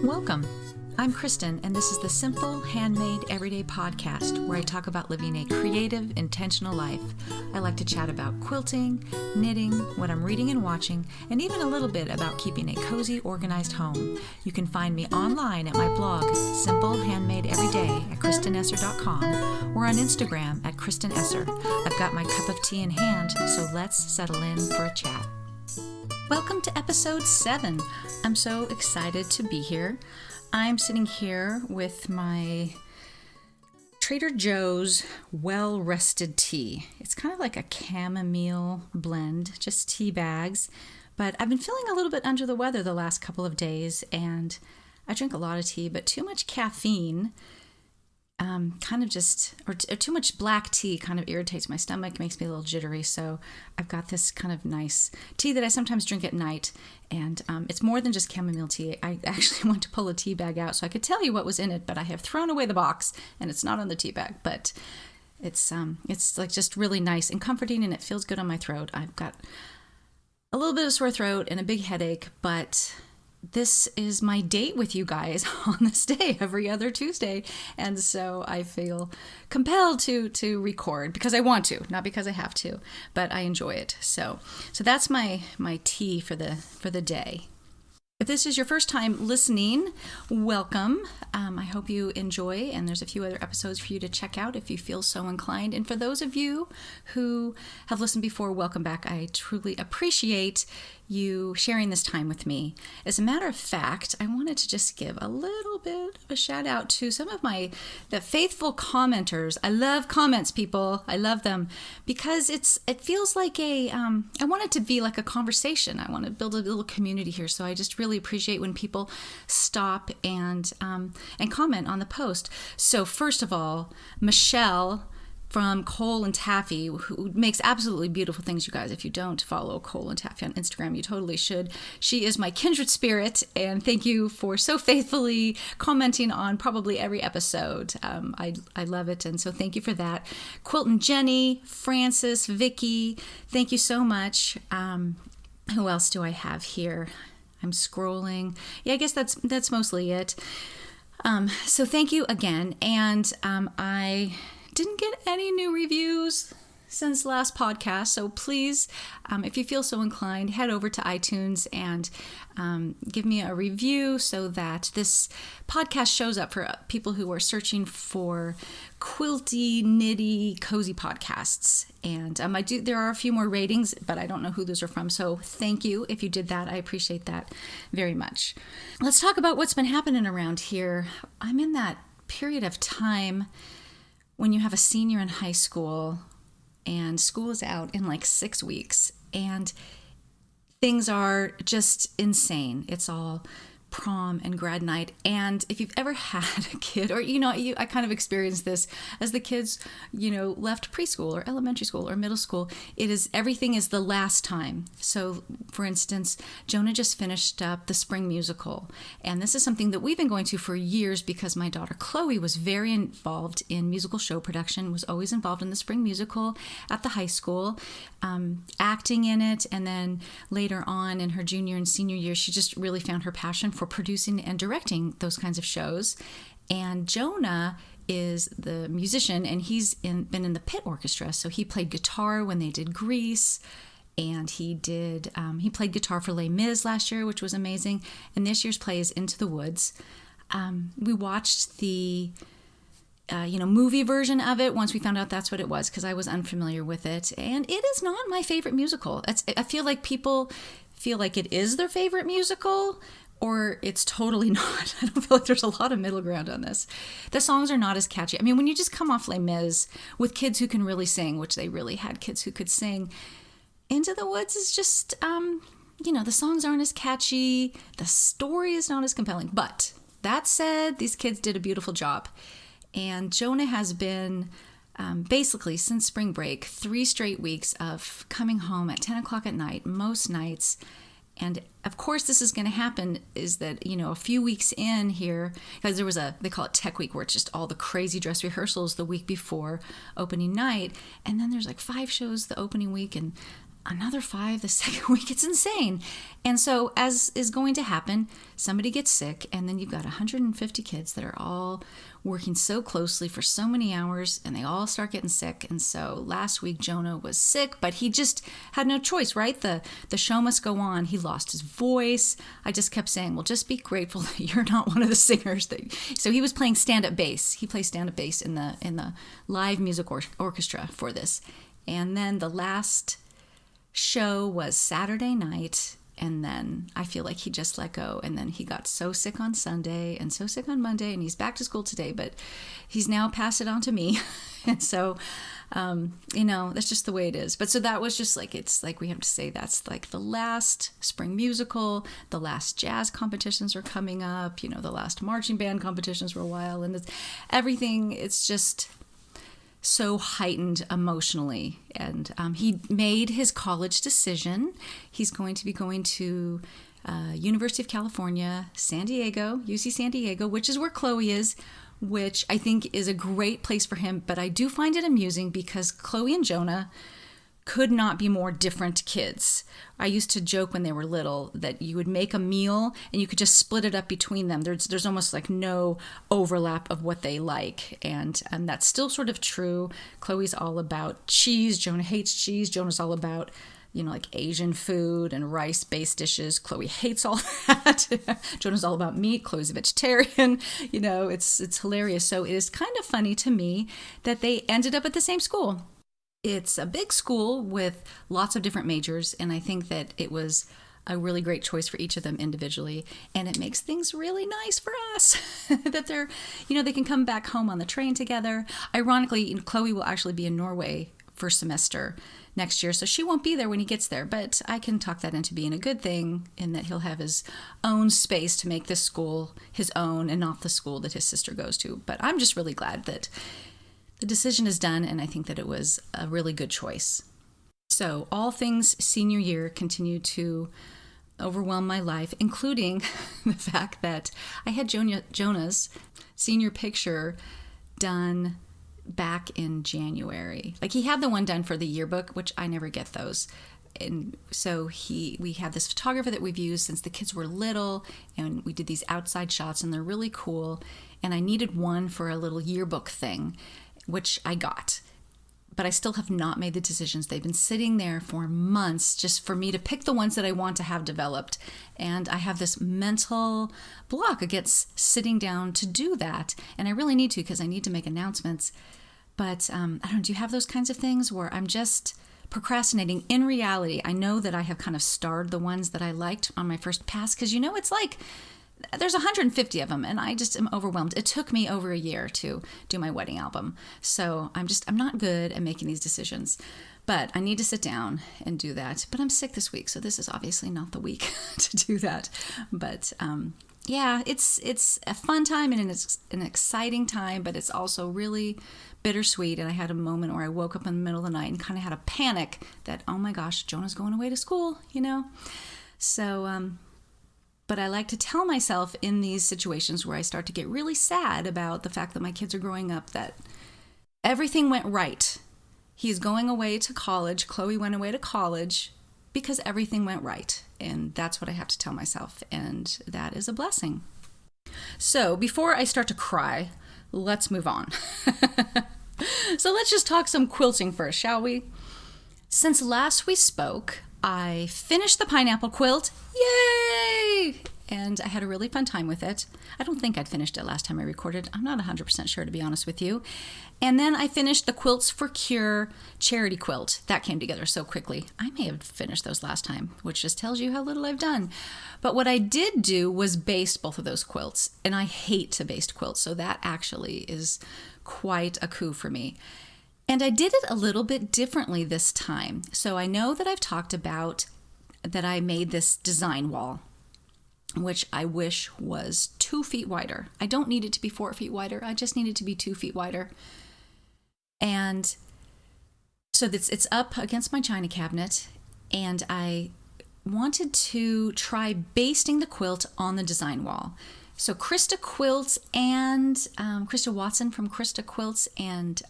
Welcome. I'm Kristen, and this is the Simple, Handmade, Everyday podcast where I talk about living a creative, intentional life. I like to chat about quilting, knitting, what I'm reading and watching, and even a little bit about keeping a cozy, organized home. You can find me online at my blog, Simple, Handmade, Everyday at KristenEsser.com, or on Instagram at Kristen Esser. I've got my cup of tea in hand, so let's settle in for a chat. Welcome to episode 7. I'm so excited to be here. I'm sitting here with my Trader Joe's well-rested tea. It's kind of like a chamomile blend, just tea bags. But I've been feeling a little bit under the weather the last couple of days, and I drink a lot of tea, but too much caffeine or too much black tea kind of irritates my stomach, makes me a little jittery. So I've got this kind of nice tea that I sometimes drink at night, and it's more than just chamomile tea. I actually went to pull a tea bag out so I could tell you what was in it, but I have thrown away the box, and it's not on the tea bag. But it's like just really nice and comforting, and it feels good on my throat. I've got a little bit of sore throat and a big headache, but this is my date with you guys on this day every other Tuesday. And so I feel compelled to record because I want to, not because I have to, but I enjoy it. So that's my tea for the day. If this is your first time listening, welcome. I hope you enjoy, and there's a few other episodes for you to check out if you feel so inclined. And for those of you who have listened before, welcome back. I truly appreciate you sharing this time with me. As a matter of fact, I wanted to just give a little bit of a shout out to some of the faithful commenters. I love comments, people. I love them because it feels like I want it to be like a conversation. I want to build a little community here. So I just really appreciate when people stop and comment on the post. So first of all, Michelle from Cole and Taffy, who makes absolutely beautiful things, you guys. If you don't follow Cole and Taffy on Instagram, you totally should. She is my kindred spirit, and thank you for so faithfully commenting on probably every episode. I love it, and so thank you for that. Quilt and Jenny, Francis, Vicky, thank you so much. Who else do I have here? I'm scrolling. Yeah, I guess that's mostly it. So thank you again, and I didn't get any new reviews since last podcast, so please, if you feel so inclined, head over to iTunes and give me a review so that this podcast shows up for people who are searching for quilty, knitty, cozy podcasts. And there are a few more ratings, but I don't know who those are from, so thank you if you did that. I appreciate that very much. Let's talk about what's been happening around here. I'm in that period of time when you have a senior in high school and school is out in like 6 weeks and things are just insane. It's all prom and grad night. And if you've ever had a kid, or, I kind of experienced this as the kids, left preschool or elementary school or middle school, everything is the last time. So for instance, Jonah just finished up the spring musical. And this is something that we've been going to for years because my daughter Chloe was very involved in musical show production, was always involved in the spring musical at the high school, acting in it. And then later on in her junior and senior year, she just really found her passion for producing and directing those kinds of shows. And Jonah is the musician, and he's been in the pit orchestra. So he played guitar when they did Grease, and he played guitar for Les Mis last year, which was amazing. And this year's play is Into the Woods. We watched the movie version of it once we found out that's what it was, because I was unfamiliar with it. And it is not my favorite musical. I feel like people feel like it is their favorite musical, or it's totally not. I don't feel like there's a lot of middle ground on this. The songs are not as catchy. I mean, when you just come off Les Mis with kids who can really sing, which they really had kids who could sing, Into the Woods is just, the songs aren't as catchy. The story is not as compelling. But that said, these kids did a beautiful job. And Jonah has been basically since spring break, 3 straight weeks of coming home at 10 o'clock at night, most nights. And of course, this is going to happen is that, a few weeks in here, because they call it Tech Week, where it's just all the crazy dress rehearsals the week before opening night. And then there's like 5 shows the opening week. And another 5 the second week. It's insane. And so, as is going to happen, somebody gets sick, and then you've got 150 kids that are all working so closely for so many hours, and they all start getting sick. And so last week Jonah was sick, but he just had no choice, right? The show must go on. He lost his voice. I just kept saying, well, just be grateful that you're not one of the singers. So he was playing stand-up bass. He plays stand-up bass in the live music orchestra for this. And then the last show was Saturday night, and then I feel like he just let go, and then he got so sick on Sunday and so sick on Monday, and he's back to school today, but he's now passed it on to me. And so, that's just the way it is. But so that was just like, it's like we have to say that's like the last spring musical, the last jazz competitions are coming up, the last marching band competitions for a while, and everything, it's just so heightened emotionally. And he made his college decision. He's going to be going to University of California, San Diego, UC San Diego, which is where Chloe is, which I think is a great place for him. But I do find it amusing because Chloe and Jonah could not be more different kids. I used to joke when they were little that you would make a meal and you could just split it up between them. There's almost like no overlap of what they like. And that's still sort of true. Chloe's all about cheese. Jonah hates cheese. Jonah's all about, like Asian food and rice-based dishes. Chloe hates all that. Jonah's all about meat. Chloe's a vegetarian. It's hilarious. So it is kind of funny to me that they ended up at the same school. It's a big school with lots of different majors, and I think that it was a really great choice for each of them individually, and it makes things really nice for us that they're, they can come back home on the train together. Ironically, Chloe will actually be in Norway for semester next year, so she won't be there when he gets there, but I can talk that into being a good thing in that he'll have his own space to make this school his own and not the school that his sister goes to. But I'm just really glad that the decision is done, and I think that it was a really good choice. So all things senior year continue to overwhelm my life, including the fact that I had Jonah's senior picture done back in January. Like, he had the one done for the yearbook, which I never get those. And so we had this photographer that we've used since the kids were little, and we did these outside shots, and they're really cool. And I needed one for a little yearbook thing, which I got, but I still have not made the decisions. They've been sitting there for months just for me to pick the ones that I want to have developed. And I have this mental block against sitting down to do that. And I really need to, because I need to make announcements. But I don't know, do you have those kinds of ththings where I'm just procrastinating? In reality, I know that I have kind of starred the ones that I liked on my first pass, because it's like, there's 150 of them, and I just am overwhelmed. It took me over a year to do my wedding album. So I'm not good at making these decisions, but I need to sit down and do that. But I'm sick this week, so this is obviously not the week to do that. But it's a fun time, and it's an exciting time, but it's also really bittersweet. And I had a moment where I woke up in the middle of the night and kind of had a panic that, oh my gosh, Jonah's going away to school, So, but I like to tell myself in these situations where I start to get really sad about the fact that my kids are growing up that everything went right. He's going away to college. Chloe went away to college because everything went right. And that's what I have to tell myself. And that is a blessing. So before I start to cry, let's move on. So let's just talk some quilting first, shall we? Since last we spoke, I finished the pineapple quilt. Yay! And I had a really fun time with it. I don't think I'd finished it last time I recorded. I'm not 100% sure, to be honest with you. And then I finished the Quilts for Cure charity quilt. That came together so quickly. I may have finished those last time, which just tells you how little I've done. But what I did do was baste both of those quilts. And I hate to baste quilts, so that actually is quite a coup for me. And I did it a little bit differently this time. So I know that I've talked about that I made this design wall, which I wish was 2 feet wider. I don't need it to be 4 feet wider. I just need it to be 2 feet wider. And so it's up against my china cabinet, and I wanted to try basting the quilt on the design wall. So Krista Quilts and Krista Watson from Krista Quilts and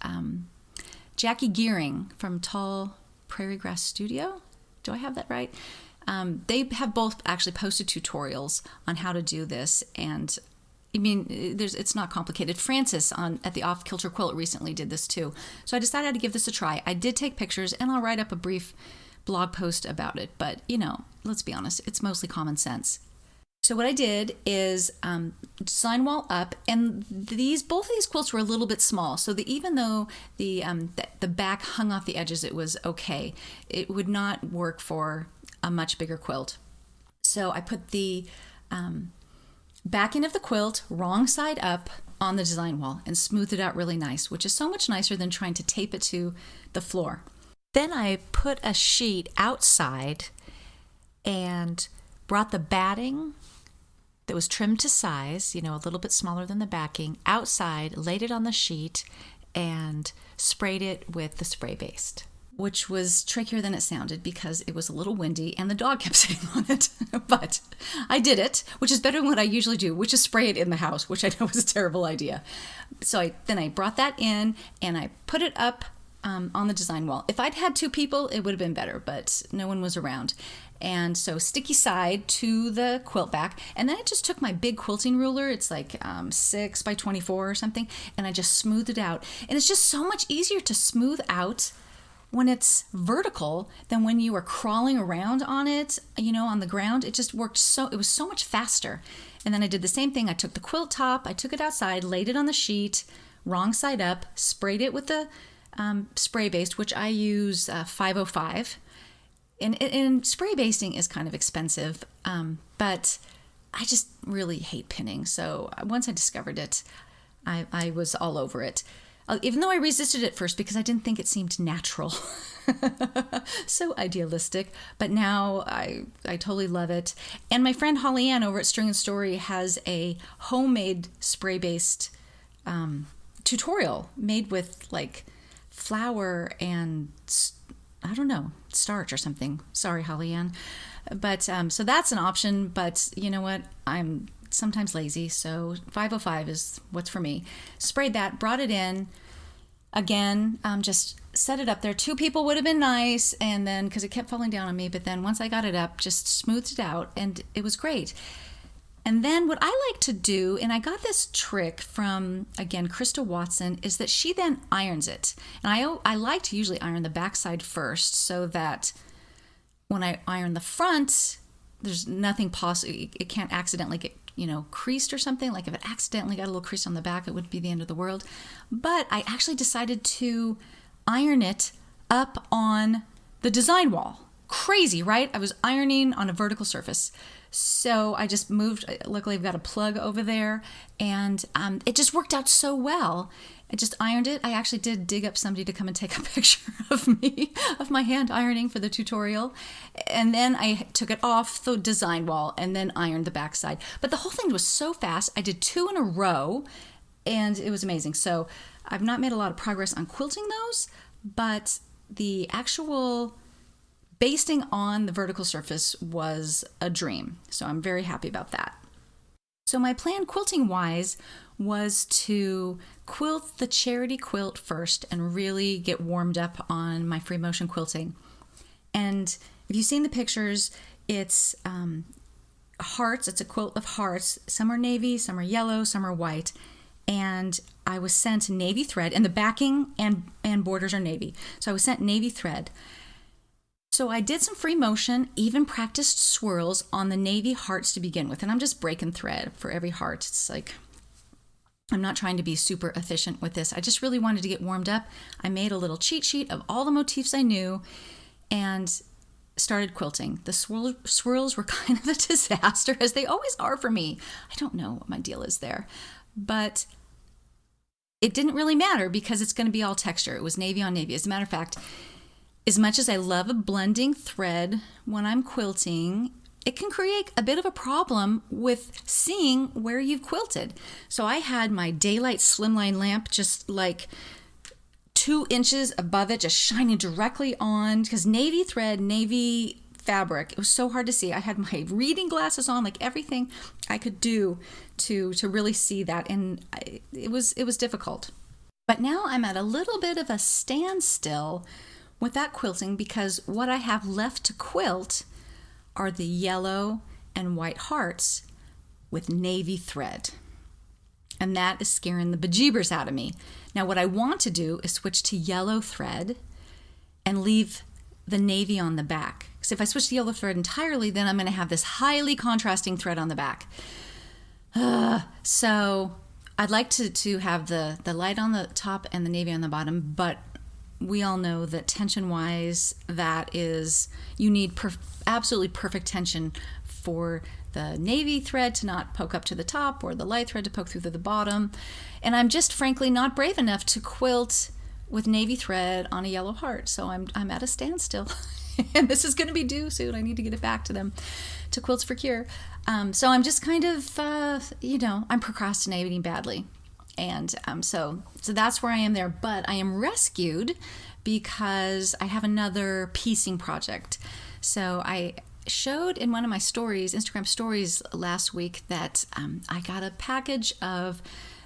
Jackie Gearing from Tall Prairie Grass Studio. Do I have that right? They have both actually posted tutorials on how to do this, and I mean, it's not complicated. Francis at the Off Kilter Quilt recently did this too. So I decided to give this a try. I did take pictures, and I'll write up a brief blog post about it. But, let's be honest, it's mostly common sense. So what I did is design wall up, and both of these quilts were a little bit small. So even though the back hung off the edges, it was okay. It would not work for a much bigger quilt. So I put the backing of the quilt wrong side up on the design wall and smoothed it out really nice, which is so much nicer than trying to tape it to the floor. Then I put a sheet outside and brought the batting that was trimmed to size, a little bit smaller than the backing, outside, laid it on the sheet, and sprayed it with the spray baste, which was trickier than it sounded because it was a little windy and the dog kept sitting on it. But I did it, which is better than what I usually do, which is spray it in the house, which I know is a terrible idea. So then I brought that in and I put it up on the design wall. If I'd had 2 people, it would have been better, but no one was around. And so sticky side to the quilt back. And then I just took my big quilting ruler. It's like 6 by 24 or something. And I just smoothed it out. And it's just so much easier to smooth out when it's vertical than when you are crawling around on it, on the ground. It just worked it was so much faster. And then I did the same thing. I took the quilt top, I took it outside, laid it on the sheet, wrong side up, sprayed it with the spray baste, which I use 505. And spray basting is kind of expensive, but I just really hate pinning. So once I discovered it, I was all over it. Even though I resisted it first because I didn't think it seemed natural. So idealistic. But now I totally love it. And my friend Holly Ann over at String and Story has a homemade spray-based tutorial made with like flour and I don't know, starch or something. Sorry, Holly Ann. But so that's an option. But you know what? I'm sometimes lazy, so 505 is what's for me. Sprayed that, brought it in. Again, just set it up there. 2 people would have been nice, and then because it kept falling down on me, but then once I got it up, just smoothed it out, and it was great. And then what I like to do, and I got this trick from, again, Krista Watson, is that she then irons it. And I like to usually iron the backside first so that when I iron the front, there's nothing possible. It can't accidentally get, creased or something. Like if it accidentally got a little crease on the back, it wouldn't be the end of the world. But I actually decided to iron it up on the design wall. Crazy, right? I was ironing on a vertical surface. So I just moved. Luckily, I've got a plug over there, and it just worked out so well. I just ironed it. I actually did dig up somebody to come and take a picture of me, of my hand ironing for the tutorial. And then I took it off the design wall and then ironed the backside. But the whole thing was so fast. I did 2 in a row, and it was amazing. So I've not made a lot of progress on quilting those, but the actual basting on the vertical surface was a dream. So I'm very happy about that. So my plan quilting-wise was to quilt the charity quilt first and really get warmed up on my free motion quilting. And if you've seen the pictures, it's hearts. It's a quilt of hearts. Some are navy, some are yellow, some are white. And I was sent navy thread, and the backing and borders are navy. So I was sent navy thread. So I did some free motion, even practiced swirls on the navy hearts to begin with. And I'm just breaking thread for every heart. It's like, I'm not trying to be super efficient with this. I just really wanted to get warmed up. I made a little cheat sheet of all the motifs I knew and started quilting. The swirls were kind of a disaster, as they always are for me. I don't know what my deal is there. But it didn't really matter because it's going to be all texture. It was navy on navy. As a matter of fact, as much as I love a blending thread when I'm quilting, it can create a bit of a problem with seeing where you've quilted. So I had my daylight slimline lamp just like 2 inches above it, just shining directly on, because navy thread, navy fabric, it was so hard to see. I had my reading glasses on, like everything I could do to really see that, and it was difficult. But now I'm at a little bit of a standstill without quilting because what I have left to quilt are the yellow and white hearts with navy thread. And that is scaring the bejeebers out of me. Now, what I want to do is switch to yellow thread and leave the navy on the back. Because if I switch to yellow thread entirely, then I'm going to have this highly contrasting thread on the back. So I'd like to have the light on the top and the navy on the bottom, but we all know that tension-wise, that is, you need absolutely perfect tension for the navy thread to not poke up to the top or the light thread to poke through to the bottom. And I'm just frankly not brave enough to quilt with navy thread on a yellow heart. So I'm at a standstill. And this is going to be due soon. I need to get it back to them, to Quilts for Cure. So I'm just kind of, I'm procrastinating badly. And so that's where I am there. But I am rescued because I have another piecing project. So I showed in one of my stories, Instagram stories last week, that I got a package of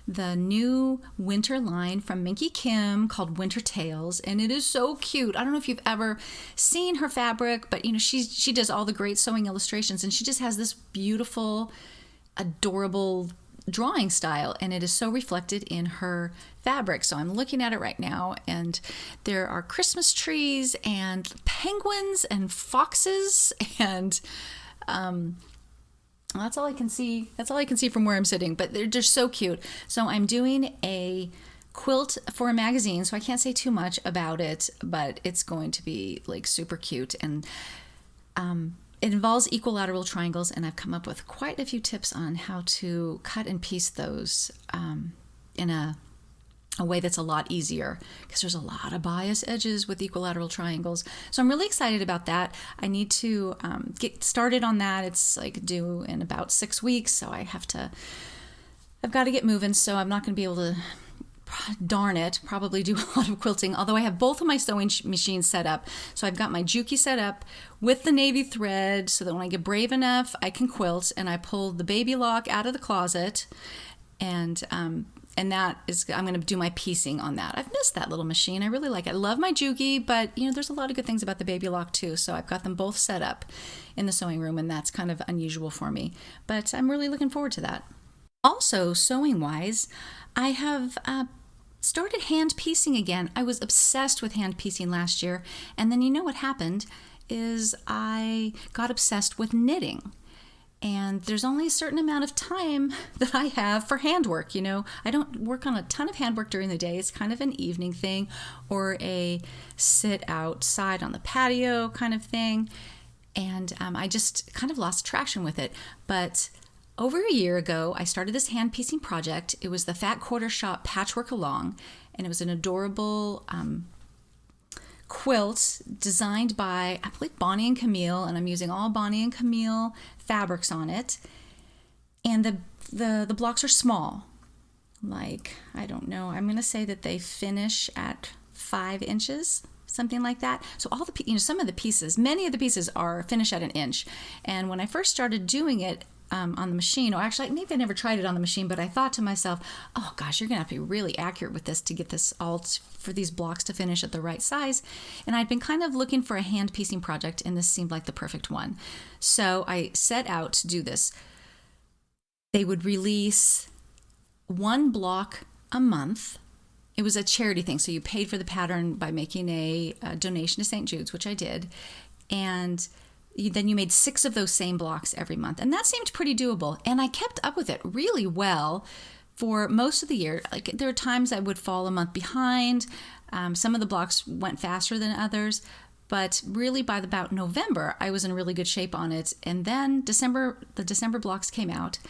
the new winter line from Minky Kim called Winter Tales, and it is so cute. I don't know if you've ever seen her fabric, but she does all the great sewing illustrations, and she just has this beautiful, adorable drawing style, and it is so reflected in her fabric. So I'm looking at it right now, and there are Christmas trees and penguins and foxes, and that's all I can see. That's all I can see from where I'm sitting, but they're just so cute. So I'm doing a quilt for a magazine, so I can't say too much about it, but it's going to be like super cute. And it involves equilateral triangles, and I've come up with quite a few tips on how to cut and piece those in a way that's a lot easier, because there's a lot of bias edges with equilateral triangles. So I'm really excited about that. I need to get started on that. It's like due in about 6 weeks, so I've got to get moving. So I'm not going to be able to, darn it, probably do a lot of quilting, although I have both of my sewing machines set up. So I've got my Juki set up with the navy thread so that when I get brave enough, I can quilt, and I pull the baby lock out of the closet, and that is, I'm going to do my piecing on that. I've missed that little machine. I really like it. I love my Juki, but there's a lot of good things about the baby lock too. So I've got them both set up in the sewing room, and that's kind of unusual for me, but I'm really looking forward to that. Also, sewing wise, I have started hand piecing again. I was obsessed with hand piecing last year, and then what happened is I got obsessed with knitting. And there's only a certain amount of time that I have for handwork. I don't work on a ton of handwork during the day. It's kind of an evening thing or a sit outside on the patio kind of thing. And I just kind of lost traction with it. But over a year ago, I started this hand piecing project. It was the Fat Quarter Shop Patchwork Along, and it was an adorable quilt designed by, I believe, Bonnie and Camille, and I'm using all Bonnie and Camille fabrics on it. And the blocks are small. Like, I don't know, I'm going to say that they finish at 5 inches, something like that. So all the, some of the pieces, many of the pieces are finished at 1 inch. And when I first started doing it, on the machine, or actually maybe I never tried it on the machine, but I thought to myself, oh gosh, you're gonna have to be really accurate with this to get this all for these blocks to finish at the right size. And I'd been kind of looking for a hand piecing project, and this seemed like the perfect one. So I set out to do this. They would release 1 block a month. It was a charity thing, so you paid for the pattern by making a donation to St. Jude's, which I did, and then you made 6 of those same blocks every month. And that seemed pretty doable. And I kept up with it really well for most of the year. Like, there were times I would fall a month behind. Some of the blocks went faster than others. But really by about November, I was in really good shape on it. And then the December blocks came out.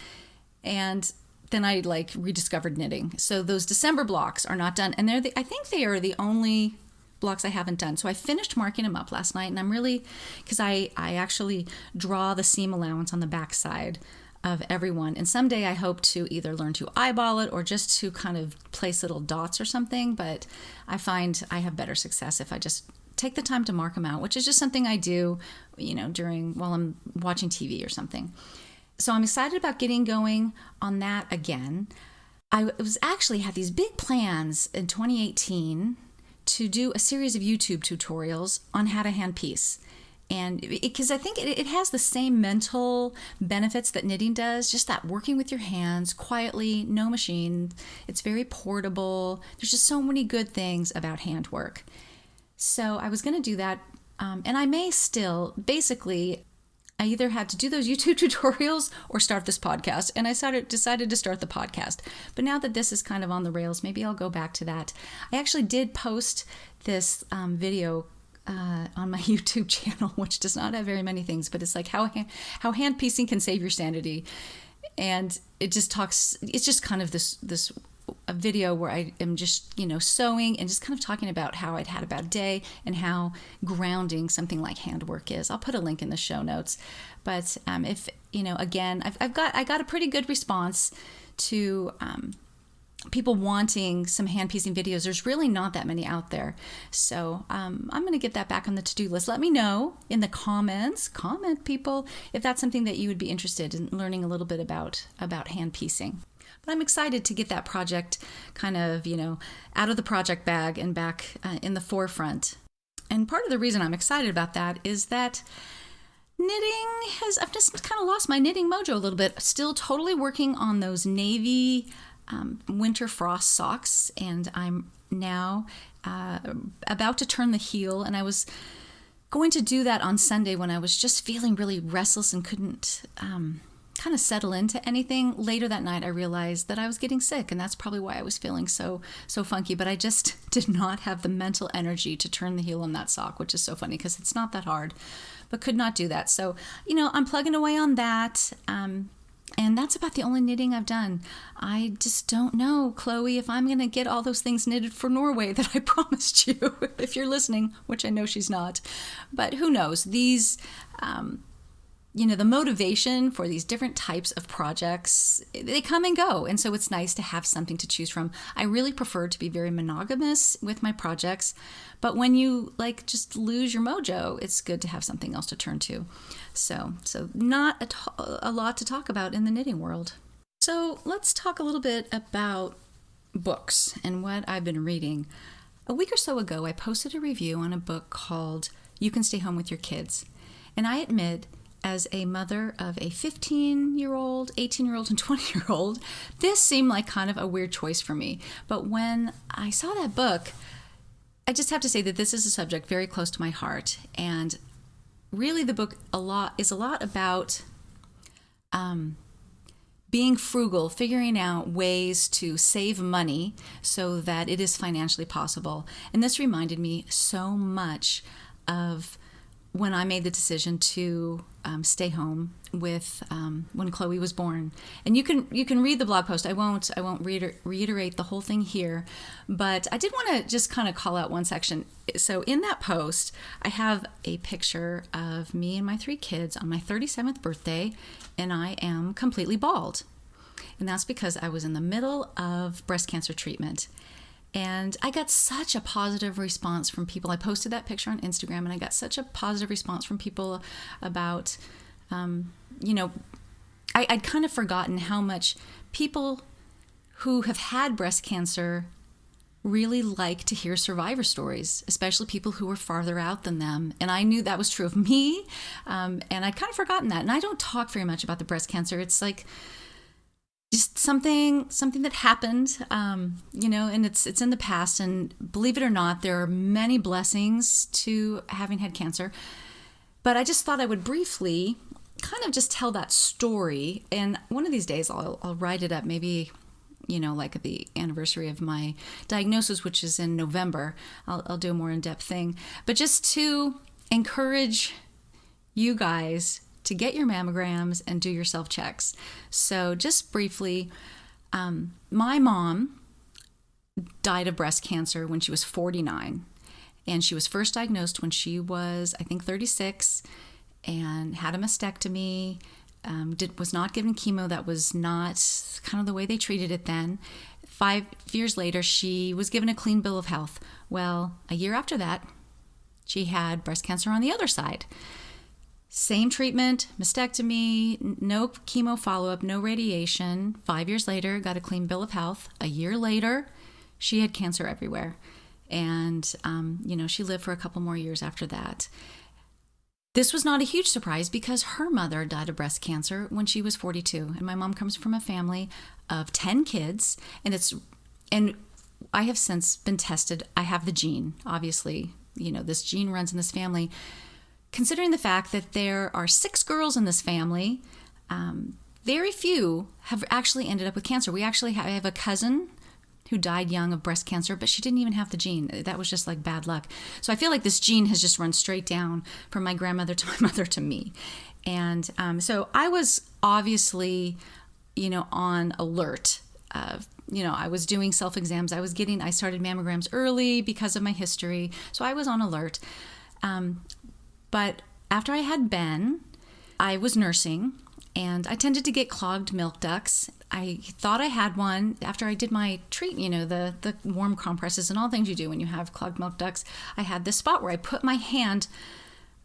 And then I rediscovered knitting. So those December blocks are not done. And I think they are the only blocks I haven't done. So I finished marking them up last night, and I'm really, because I actually draw the seam allowance on the back side of every one, and someday I hope to either learn to eyeball it or just to kind of place little dots or something, but I find I have better success if I just take the time to mark them out, which is just something I do, while I'm watching TV or something. So I'm excited about getting going on that again. I was actually had these big plans in 2018 to do a series of YouTube tutorials on how to hand piece. And because I think it has the same mental benefits that knitting does, just that working with your hands quietly, no machine. It's very portable. There's just so many good things about handwork. So I was going to do that. And I may still, basically, I either had to do those YouTube tutorials or start this podcast. And I decided to start the podcast. But now that this is kind of on the rails, maybe I'll go back to that. I actually did post this video on my YouTube channel, which does not have very many things, but it's like how hand piecing can save your sanity. And it's just kind of this a video where I am just, sewing and just kind of talking about how I'd had a bad day and how grounding something like handwork is. I'll put a link in the show notes. But if, again, I got a pretty good response to people wanting some hand piecing videos. There's really not that many out there. So I'm going to get that back on the to-do list. Let me know in the comments, people, if that's something that you would be interested in learning a little bit about hand piecing. But I'm excited to get that project kind of, out of the project bag and back in the forefront. And part of the reason I'm excited about that is that I've just kind of lost my knitting mojo a little bit. Still totally working on those navy winter frost socks, and I'm now about to turn the heel, and I was going to do that on Sunday when I was just feeling really restless and couldn't kind of settle into anything. Later that night I realized that I was getting sick, and that's probably why I was feeling so funky, but I just did not have the mental energy to turn the heel on that sock, which is so funny because it's not that hard, but could not do that. So I'm plugging away on that. And that's about the only knitting I've done. I just don't know, Chloe, if I'm going to get all those things knitted for Norway that I promised you, if you're listening, which I know she's not. But who knows? These, the motivation for these different types of projects, they come and go. And so it's nice to have something to choose from. I really prefer to be very monogamous with my projects. But when you just lose your mojo, it's good to have something else to turn to. So not a lot to talk about in the knitting world. So let's talk a little bit about books and what I've been reading. A week or so ago, I posted a review on a book called You Can Stay Home with Your Kids. And I admit, as a mother of a 15-year-old, 18-year-old, and 20-year-old, this seemed like kind of a weird choice for me. But when I saw that book, I just have to say that this is a subject very close to my heart. And really the book is a lot about being frugal, figuring out ways to save money so that it is financially possible. And this reminded me so much of when I made the decision to stay home with when Chloe was born. And you can read the blog post. I won't reiterate the whole thing here, but I did want to just kind of call out one section. So in that post, I have a picture of me and my 3 kids on my 37th birthday, and I am completely bald. And that's because I was in the middle of breast cancer treatment. And I got such a positive response from people. I posted that picture on Instagram, and I got such a positive response from people about, I'd kind of forgotten how much people who have had breast cancer really like to hear survivor stories, especially people who were farther out than them. And I knew that was true of me, and I'd kind of forgotten that. And I don't talk very much about the breast cancer. It's like just something that happened, and it's in the past. And believe it or not, there are many blessings to having had cancer. But I just thought I would briefly kind of just tell that story. And one of these days, I'll write it up. Maybe, like at the anniversary of my diagnosis, which is in November, I'll do a more in-depth thing. But just to encourage you guys to get your mammograms and do your self-checks. So just briefly, my mom died of breast cancer when she was 49, and she was first diagnosed when she was, I think, 36, and had a mastectomy, was not given chemo. That was not kind of the way they treated it then. 5 years later, she was given a clean bill of health. Well, a year after that, she had breast cancer on the other side. Same treatment, mastectomy, no chemo follow-up, no radiation. 5 years later, got a clean bill of health. A year later, she had cancer everywhere. And, she lived for a couple more years after that. This was not a huge surprise because her mother died of breast cancer when she was 42. And my mom comes from a family of 10 kids. And I have since been tested. I have the gene, obviously. This gene runs in this family. Considering the fact that there are 6 girls in this family, very few have actually ended up with cancer. I have a cousin who died young of breast cancer, but she didn't even have the gene. That was just like bad luck. So I feel like this gene has just run straight down from my grandmother to my mother to me. And so I was obviously, on alert. I was doing self-exams. I started mammograms early because of my history. So I was on alert. But after I had Ben, I was nursing. And I tended to get clogged milk ducts. I thought I had one after I did my treatment, the warm compresses and all the things you do when you have clogged milk ducts. I had this spot where I put my hand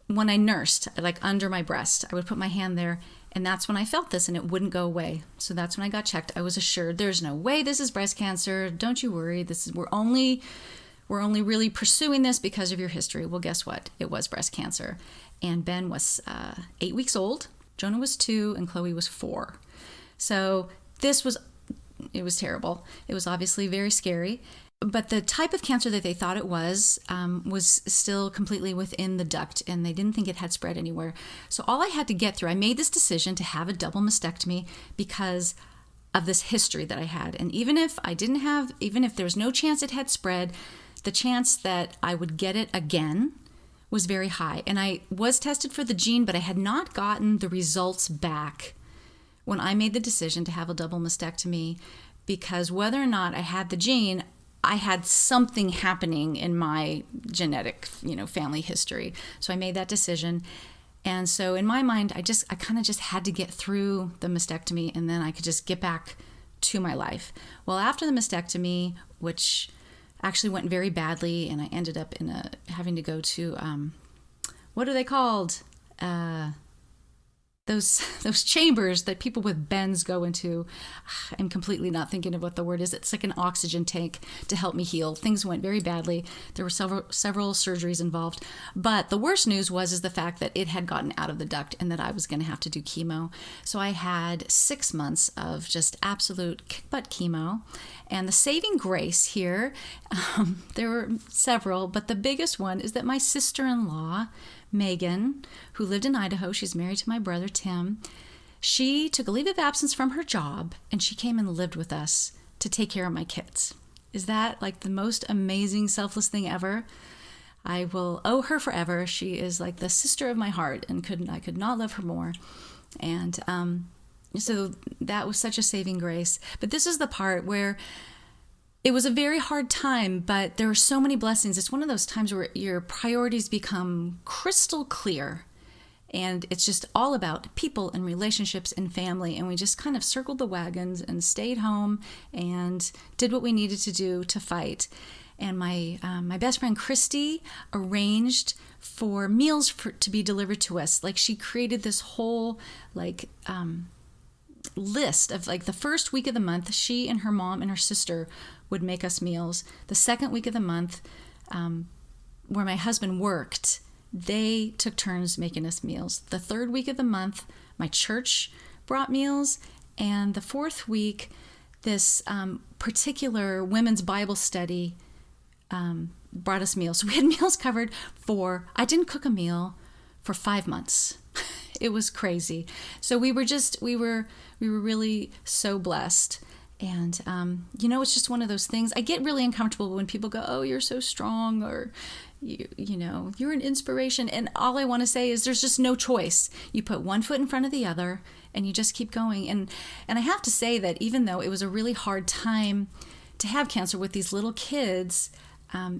when I nursed, like under my breast. I would put my hand there, and that's when I felt this, and it wouldn't go away. So that's when I got checked. I was assured, there's no way this is breast cancer. Don't you worry. We're only really pursuing this because of your history. Well, guess what? It was breast cancer. And Ben was 8 weeks old. Jonah was 2 and Chloe was 4. So it was terrible. It was obviously very scary. But the type of cancer that they thought it was still completely within the duct, and they didn't think it had spread anywhere. So all I had to get through, I made this decision to have a double mastectomy because of this history that I had. And even if there was no chance it had spread, the chance that I would get it again was very high. And I was tested for the gene, but I had not gotten the results back when I made the decision to have a double mastectomy, because whether or not I had the gene, I had something happening in my genetic, family history. So I made that decision. And so in my mind, I kind of just had to get through the mastectomy, and then I could just get back to my life. Well, after the mastectomy, which actually went very badly, and I ended up having to go to what are they called? Those chambers that people with bends go into. I'm completely not thinking of what the word is. It's like an oxygen tank to help me heal. Things went very badly. There were several surgeries involved. But the worst news is the fact that it had gotten out of the duct and that I was going to have to do chemo. So I had 6 months of just absolute kick-butt chemo. And the saving grace here, there were several, but the biggest one is that my sister-in-law, Megan, who lived in Idaho, she's married to my brother, Tim, she took a leave of absence from her job, and she came and lived with us to take care of my kids. Is that like the most amazing, selfless thing ever? I will owe her forever. She is like the sister of my heart, and I could not love her more. And so that was such a saving grace. But this is the part where it was a very hard time, but there were so many blessings. It's one of those times where your priorities become crystal clear, and it's just all about people and relationships and family. And we just kind of circled the wagons and stayed home and did what we needed to do to fight. And my best friend Christy arranged for meals to be delivered to us. Like, she created this whole list of the first week of the month, she and her mom and her sister would make us meals. The second week of the month, where my husband worked, they took turns making us meals. The third week of the month, my church brought meals. And the fourth week, this particular women's Bible study brought us meals. So we had meals covered I didn't cook a meal for 5 months. It was crazy. So we were really so blessed. And, it's just one of those things. I get really uncomfortable when people go, oh, you're so strong, or, you're an inspiration. And all I want to say is there's just no choice. You put one foot in front of the other and you just keep going. And I have to say that even though it was a really hard time to have cancer with these little kids,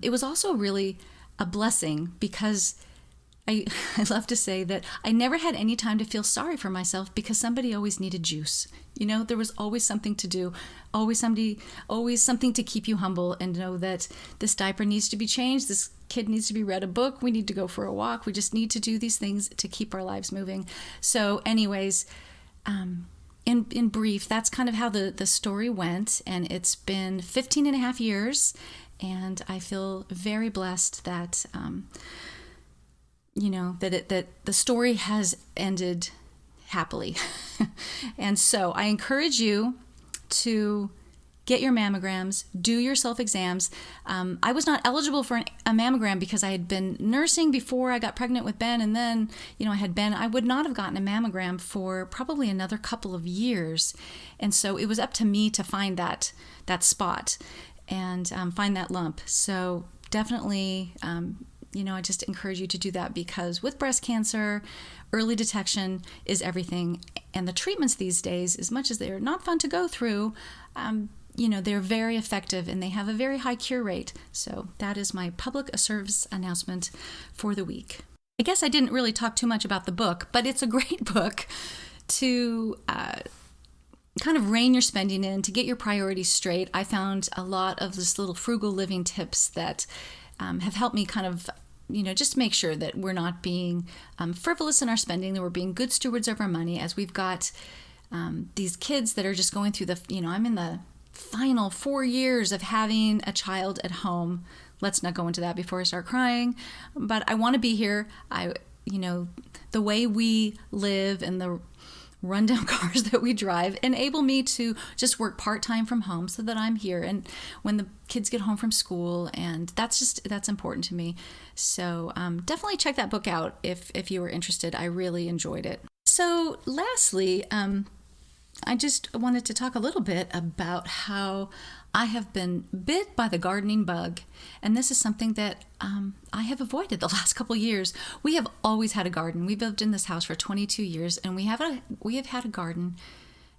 it was also really a blessing, because I love to say that I never had any time to feel sorry for myself, because somebody always needed juice. There was always something to do, always something to keep you humble and know that this diaper needs to be changed, this kid needs to be read a book, we need to go for a walk, we just need to do these things to keep our lives moving. So anyways, in brief, that's kind of how the story went, and it's been 15 and a half years. And I feel very blessed that, that the story has ended happily. And so I encourage you to get your mammograms, do your self-exams. I was not eligible for a mammogram because I had been nursing before I got pregnant with Ben, and then, I had Ben. I would not have gotten a mammogram for probably another couple of years. And so it was up to me to find that spot and find that lump. So definitely, I just encourage you to do that, because with breast cancer, early detection is everything. And the treatments these days, as much as they're not fun to go through, they're very effective and they have a very high cure rate. So that is my public service announcement for the week. I guess I didn't really talk too much about the book, but it's a great book to kind of rein your spending in, to get your priorities straight. I found a lot of this little frugal living tips that have helped me kind of just make sure that we're not being frivolous in our spending, that we're being good stewards of our money, as we've got these kids that are just going through I'm in the final 4 years of having a child at home. Let's not go into that before I start crying, but I want to be here. The way we live and the rundown cars that we drive enable me to just work part-time from home so that I'm here and when the kids get home from school, and that's important to me. So definitely check that book out if you were interested. I really enjoyed it. So lastly, I just wanted to talk a little bit about how I have been bit by the gardening bug. And this is something that I have avoided the last couple of years. We have always had a garden. We've lived in this house for 22 years, and we have had a garden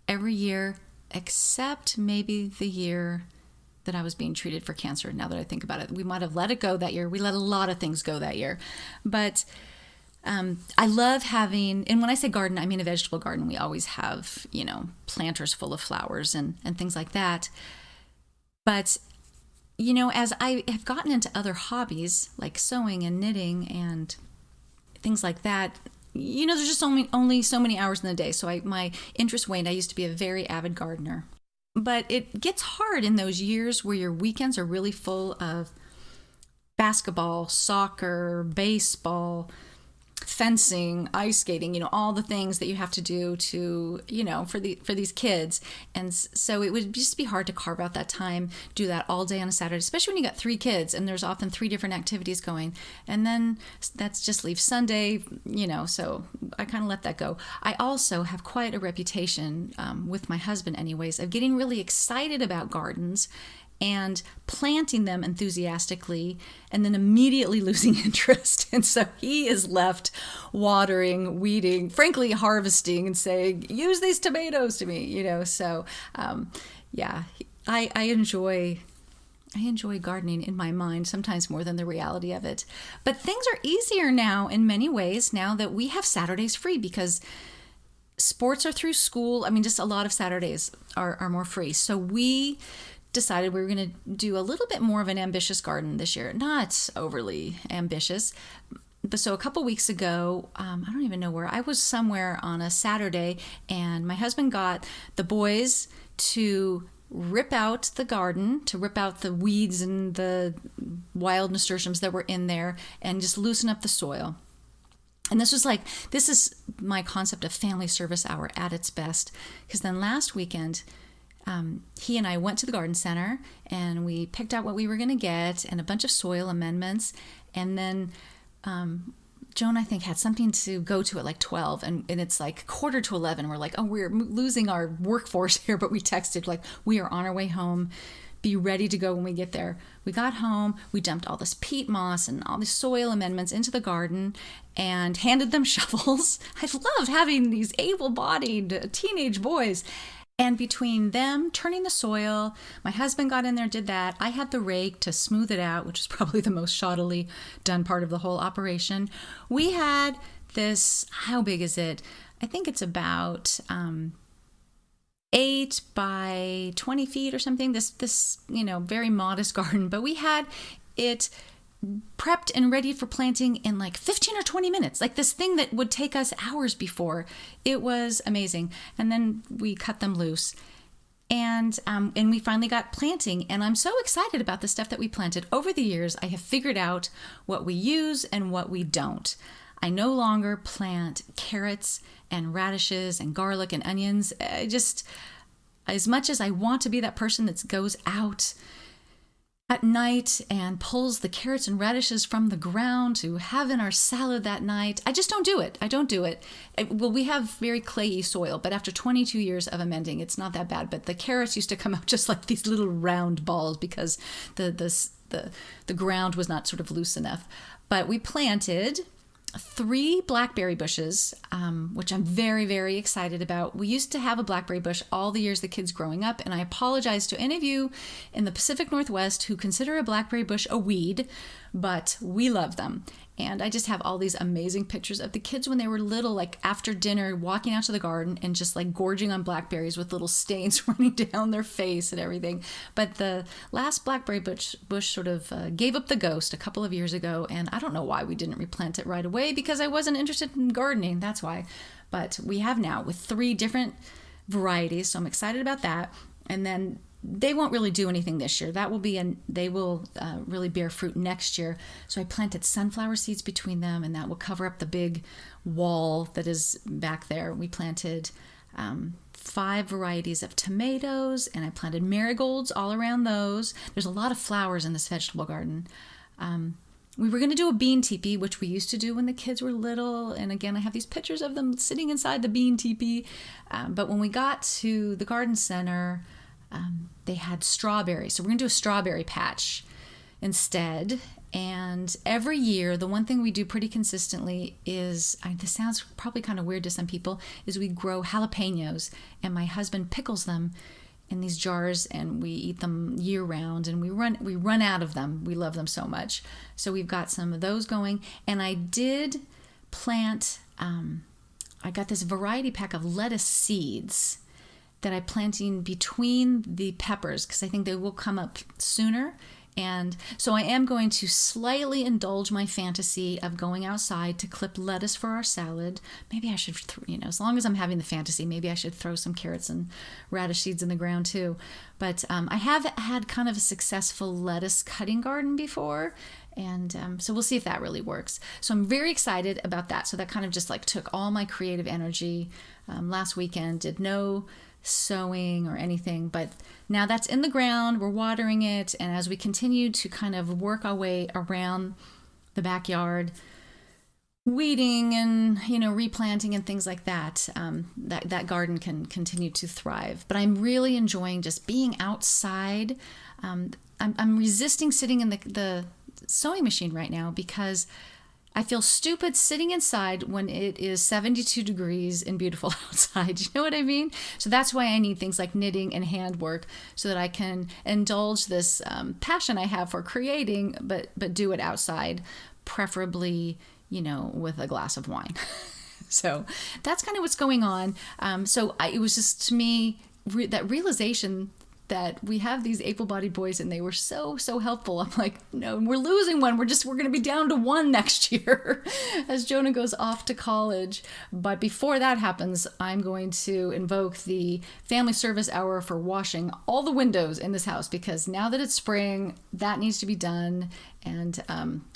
every year except maybe the year that I was being treated for cancer. Now that I think about it, we might have let it go that year. We let a lot of things go that year. But I love having, and when I say garden, I mean a vegetable garden. We always have, planters full of flowers and things like that. But, as I have gotten into other hobbies like sewing and knitting and things like that, there's just only so many hours in the day. So my interest waned. I used to be a very avid gardener. But it gets hard in those years where your weekends are really full of basketball, soccer, baseball, fencing, ice skating, all the things that you have to do to, for these kids. And so it would just be hard to carve out that time, do that all day on a Saturday, especially when you got 3 kids and there's often 3 different activities going. And then that's just leave Sunday, so I kind of let that go. I also have quite a reputation with my husband anyways, of getting really excited about gardens and planting them enthusiastically and then immediately losing interest. And so he is left watering, weeding, frankly harvesting and saying, use these tomatoes to me, So I enjoy gardening in my mind, sometimes more than the reality of it. But things are easier now in many ways, now that we have Saturdays free, because sports are through school. I mean, just a lot of Saturdays are more free. So we decided we were going to do a little bit more of an ambitious garden this year. Not overly ambitious. But so a couple weeks ago, I don't even know where, I was somewhere on a Saturday, and my husband got the boys to rip out the garden, to rip out the weeds and the wild nasturtiums that were in there and just loosen up the soil. And this is my concept of family service hour at its best. Because then last weekend, he and I went to the garden center and we picked out what we were going to get and a bunch of soil amendments. And then Joan, I think, had something to go to at like 12, and it's like 11:15. We're like, oh, we're losing our workforce here, but we texted like, we are on our way home. Be ready to go when we get there. We got home, we dumped all this peat moss and all these soil amendments into the garden and handed them shovels. I loved having these able-bodied teenage boys. And between them turning the soil, my husband got in there, did that. I had the rake to smooth it out, which is probably the most shoddily done part of the whole operation. We had this, how big is it? I think it's about 8 by 20 feet or something. This very modest garden, but we had it prepped and ready for planting in like 15 or 20 minutes, like this thing that would take us hours before. It was amazing. And then we cut them loose. And we finally got planting, and I'm so excited about the stuff that we planted. Over the years, I have figured out what we use and what we don't. I no longer plant carrots and radishes and garlic and onions. As much as I want to be that person that goes out at night and pulls the carrots and radishes from the ground to have in our salad that night, I just don't do it. I don't do it. Well, we have very clayey soil, but after 22 years of amending, it's not that bad. But the carrots used to come out just like these little round balls because the ground was not sort of loose enough. But we planted 3 blackberry bushes, which I'm very, very excited about. We used to have a blackberry bush all the years the kids growing up, and I apologize to any of you in the Pacific Northwest who consider a blackberry bush a weed, but we love them. And I just have all these amazing pictures of the kids when they were little, like after dinner, walking out to the garden and just like gorging on blackberries with little stains running down their face and everything. But the last blackberry bush sort of gave up the ghost a couple of years ago, and I don't know why we didn't replant it right away, because I wasn't interested in gardening, that's why. But we have now with 3 different varieties, so I'm excited about that. And then they won't really do anything this year. They will really bear fruit next year. So I planted sunflower seeds between them, and that will cover up the big wall that is back there. We planted 5 varieties of tomatoes, and I planted marigolds all around those. There's a lot of flowers in this vegetable garden. We were going to do a bean teepee, which we used to do when the kids were little. And again, I have these pictures of them sitting inside the bean teepee. But when we got to the garden center, they had strawberries. So we're going to do a strawberry patch instead. And every year, the one thing we do pretty consistently is, this sounds probably kind of weird to some people, is we grow jalapenos. And my husband pickles them in these jars, and we eat them year round, and we run out of them. We love them so much. So we've got some of those going. And I did plant, I got this variety pack of lettuce seeds that I'm planting between the peppers because I think they will come up sooner. And so I am going to slightly indulge my fantasy of going outside to clip lettuce for our salad. Maybe I should, as long as I'm having the fantasy, maybe I should throw some carrots and radish seeds in the ground too. But I have had kind of a successful lettuce cutting garden before. And so we'll see if that really works. So I'm very excited about that. So that kind of just like took all my creative energy. Last weekend, did no sowing or anything, but now that's in the ground, we're watering it, and as we continue to kind of work our way around the backyard, weeding and replanting and things like that, that garden can continue to thrive. But I'm really enjoying just being outside. I'm resisting sitting in the sewing machine right now because I feel stupid sitting inside when it is 72 degrees and beautiful outside. You know what I mean? So that's why I need things like knitting and handwork so that I can indulge this passion I have for creating, but do it outside, preferably, with a glass of wine. So that's kind of what's going on. It was just, to me, that realization that we have these able-bodied boys and they were so helpful. I'm like, no, we're losing one. We're going to be down to 1 next year as Jonah goes off to college. But before that happens, I'm going to invoke the family service hour for washing all the windows in this house, because now that it's spring, that needs to be done. And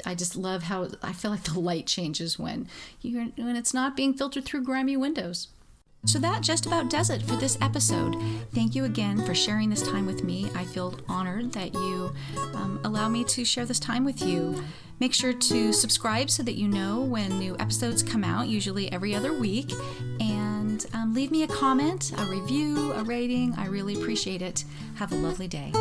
I just love how I feel like the light changes when it's not being filtered through grimy windows. So that just about does it for this episode. Thank you again for sharing this time with me. I feel honored that you allow me to share this time with you. Make sure to subscribe so that you know when new episodes come out, usually every other week. And leave me a comment, a review, a rating. I really appreciate it. Have a lovely day.